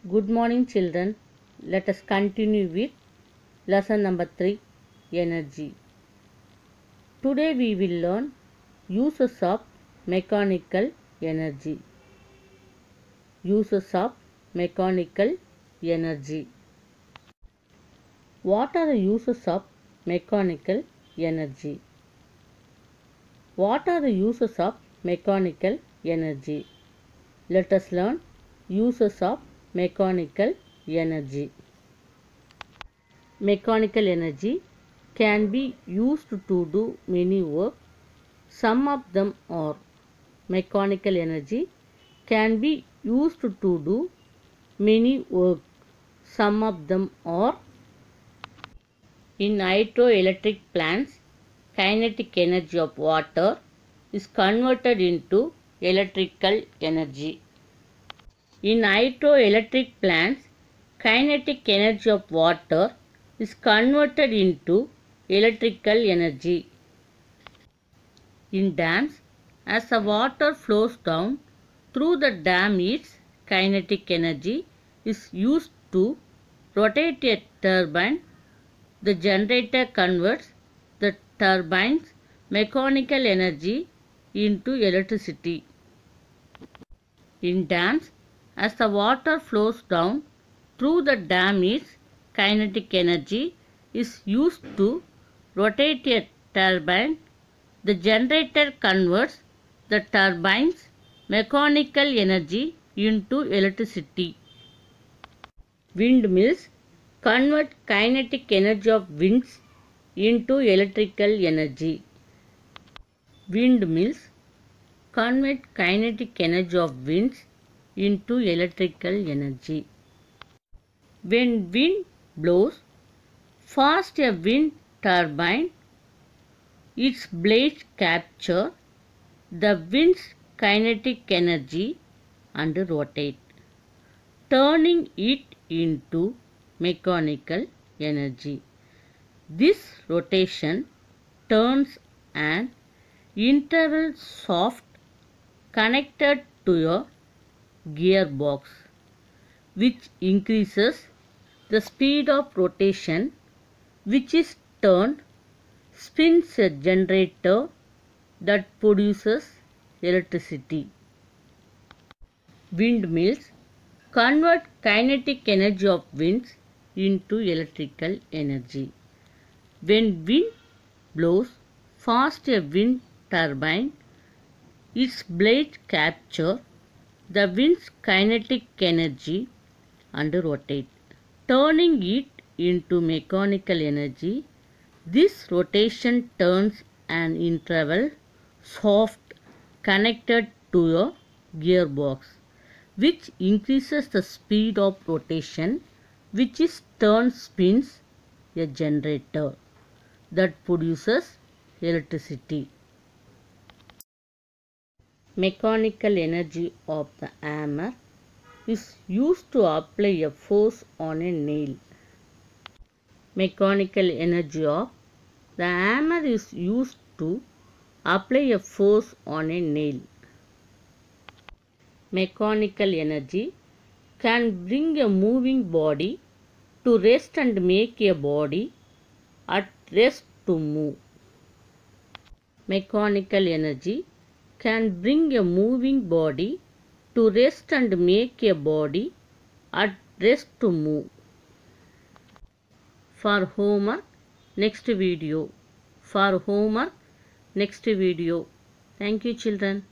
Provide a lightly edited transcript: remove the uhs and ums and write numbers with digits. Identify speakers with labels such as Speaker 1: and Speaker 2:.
Speaker 1: Good morning, children. Let us continue with lesson number 3, Energy. Today we will learn uses of mechanical energy. Uses of mechanical energy. What are the uses of mechanical energy? What are the uses of mechanical energy? Let us learn uses of mechanical energy. Mechanical energy can be used to do many work. Some of them are: mechanical energy can be used to do many work. Some of them are: in hydroelectric plants, kinetic energy of water is converted into electrical energy. In hydroelectric plants, kinetic energy of water is converted into electrical energy. In dams, as the water flows down through the dam, its kinetic energy is used to rotate a turbine. The generator converts the turbine's mechanical energy into electricity. In dams, as the water flows down through the dam, its kinetic energy is used to rotate a turbine. The generator converts the turbine's mechanical energy into electricity. Windmills convert kinetic energy of winds into electrical energy. Windmills convert kinetic energy of winds into electrical energy. When wind blows fast a wind turbine, its blades capture the wind's kinetic energy and rotate, turning it into mechanical energy. This rotation turns an interval shaft connected to a gearbox, which increases the speed of rotation, which is turned spins a generator that produces electricity. Windmills convert kinetic energy of winds into electrical energy. When wind blows fast a wind turbine, its blades capture the wind's kinetic energy and rotate, turning it into mechanical energy. This rotation turns an interval shaft connected to a gearbox, which increases the speed of rotation, which is turned spins a generator that produces electricity. Mechanical energy of the hammer is used to apply a force on a nail. Mechanical energy of the hammer is used to apply a force on a nail. Mechanical energy can bring a moving body to rest and make a body at rest to move. Mechanical energy can bring a moving body to rest and make a body at rest to move. For homework, next video. For homework, next video. Thank you, children.